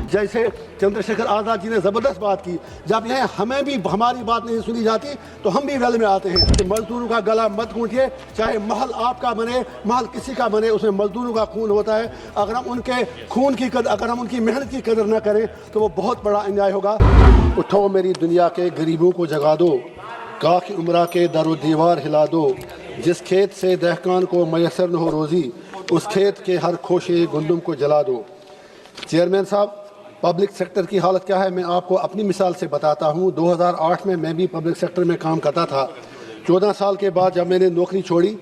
जैसे चंद्रशेखर आज़ाद जी ने ज़बरदस्त बात की, जब यह हमें भी हमारी बात नहीं सुनी जाती तो हम भी वेल में आते हैं कि मजदूरों का गला मत घूंटिए, चाहे महल आपका बने महल किसी का बने, उसमें मजदूरों का खून होता है। अगर हम उनके खून की कदर, अगर हम उनकी मेहनत की कदर न करें तो वो बहुत बड़ा अन्याय होगा। उठो मेरी दुनिया के गरीबों को जगा दो, काकी उम्रा के दरो दीवार हिला दो, जिस खेत से दहकान को मैसर न हो रोज़ी, उस खेत के हर खोशे गुंदुम को जला दो। चेयरमैन साहब, पब्लिक सेक्टर की हालत क्या है मैं आपको अपनी मिसाल से बताता हूँ। 2008 में मैं भी पब्लिक सेक्टर में काम करता था। 14 साल के बाद जब मैंने नौकरी छोड़ी,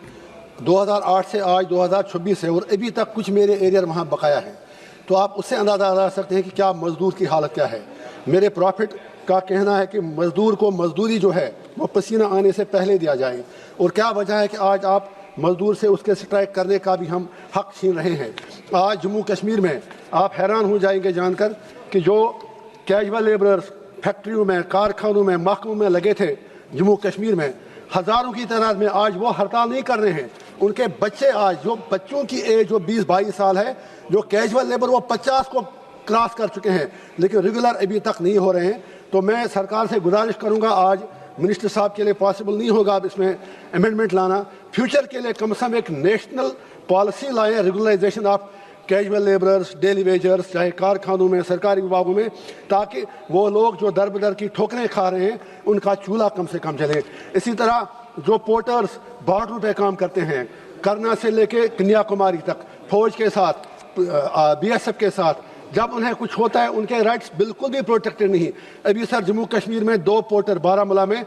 2008 से आज 2026 है और अभी तक कुछ मेरे एरिया वहाँ बकाया है, तो आप उससे अंदाज़ा लगा सकते हैं कि क्या मज़दूर की हालत क्या है। मेरे प्रॉफिट का कहना है कि मज़दूर को मज़दूरी जो है वो पसीना आने से पहले दिया जाए, और क्या वजह है कि आज आप मज़दूर से उसके स्ट्राइक करने का भी हम हक छीन रहे हैं। आज जम्मू कश्मीर में आप हैरान हो जाएंगे जानकर कि जो कैजुअल लेबरर्स फैक्ट्रियों में, कारखानों में, महकमों में लगे थे जम्मू कश्मीर में, हज़ारों की तादाद में आज वो हड़ताल नहीं कर रहे हैं। उनके बच्चे आज, जो बच्चों की एज जो 20-22 साल है, जो कैजुअल लेबर वो 50 को क्रॉस कर चुके हैं, लेकिन रेगुलर अभी तक नहीं हो रहे हैं। तो मैं सरकार से गुजारिश करूंगा, आज मिनिस्टर साहब के लिए पॉसिबल नहीं होगा अब इसमें अमेंडमेंट लाना, फ्यूचर के लिए कम से कम एक नेशनल पॉलिसी लाएं, regularisation of casual labourers, daily wagers, चाहे कारखानों में, सरकारी विभागों में, ताकि वो लोग जो दर बदर की ठोकरें खा रहे हैं उनका चूल्हा कम से कम चले। इसी तरह जो पोर्टर्स बॉर्डर पे काम करते हैं, करना से लेके कन्याकुमारी तक, फौज के साथ, BSF के साथ, जब उन्हें कुछ होता है उनके राइट्स बिल्कुल भी प्रोटेक्टेड नहीं। अभी सर जम्मू कश्मीर में 2 पोर्टर बारामूला में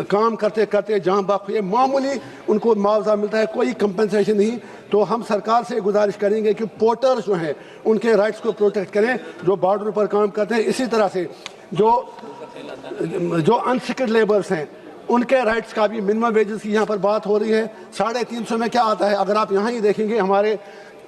काम करते करते जहाँ बाक हुए, मामूली उनको मुआवजा मिलता है, कोई कंपनसेशन नहीं। तो हम सरकार से गुजारिश करेंगे कि पोर्टर्स जो हैं उनके राइट्स को प्रोटेक्ट करें जो बॉर्डर पर काम करते हैं। इसी तरह से जो अनस्किल्ड लेबर्स हैं उनके राइट्स का भी, मिनिमम वेजेस की यहाँ पर बात हो रही है। 350 में क्या आता है, अगर आप यहाँ ही देखेंगे हमारे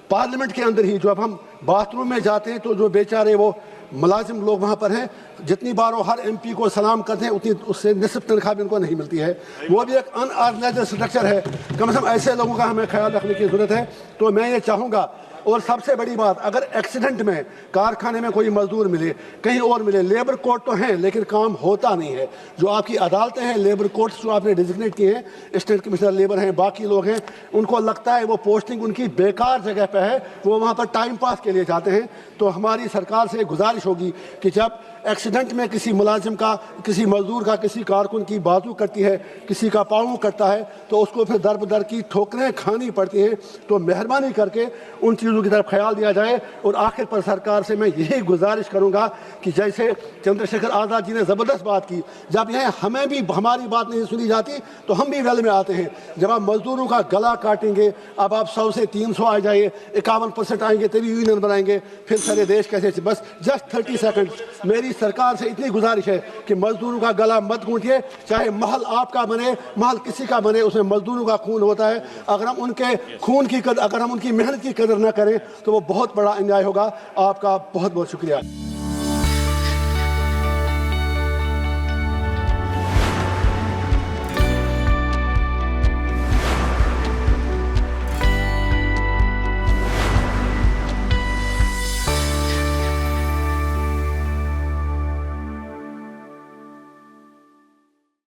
पार्लियामेंट के अंदर ही, जब हम बाथरूम में जाते हैं तो जो बेचारे वो मुलाजिम लोग वहाँ पर हैं, जितनी बार वो हर MP को सलाम करते हैं उतनी उससे निस्फ तनख्वाह भी उनको नहीं मिलती है। वो भी एक अनऑर्गेनाइज्ड स्ट्रक्चर है। कम से कम ऐसे लोगों का हमें ख्याल रखने की ज़रूरत है। तो मैं ये चाहूँगा, और सबसे बड़ी बात, अगर एक्सीडेंट में कारखाने में कोई मजदूर मिले, कहीं और मिले, लेबर कोर्ट तो हैं लेकिन काम होता नहीं है। जो आपकी अदालतें हैं, लेबर कोर्ट्स जो आपने डिजिग्नेट किए हैं, स्टेट कमिश्नर लेबर हैं, बाकी लोग हैं, उनको लगता है वो पोस्टिंग उनकी बेकार जगह पे है, वो वहाँ पर टाइम पास के लिए जाते हैं। तो हमारी सरकार से गुजारिश होगी कि जब एक्सीडेंट में किसी मुलाजिम का, किसी मजदूर का, किसी कारकुन की बाजू कटती है, किसी का पाँव कटता है, तो उसको फिर दर बदर की ठोकरें खानी पड़ती हैं। तो मेहरबानी करके उन चीज़ों की तरफ ख्याल दिया जाए। और आखिर पर सरकार से मैं यही गुजारिश करूंगा कि जैसे चंद्रशेखर आज़ाद जी ने ज़बरदस्त बात की, जब यह हमें भी हमारी बात नहीं सुनी जाती तो हम भी वेल में आते हैं। जब आप मजदूरों का गला काटेंगे, अब आप 100 से 300 आ जाइए, 51% आएंगे तभी यूनियन बनाएंगे, फिर सारे देश कैसे। बस जस्ट 30 सेकंड मेरी सरकार से इतनी गुजारिश है कि मजदूरों का गला मत घूंटिए, चाहे महल आपका बने महल किसी का बने, उसमें मजदूरों का खून होता है। अगर हम उनके खून की कदर, अगर हम उनकी मेहनत की कदर न करें तो वो बहुत बड़ा अन्याय होगा। आपका बहुत बहुत शुक्रिया।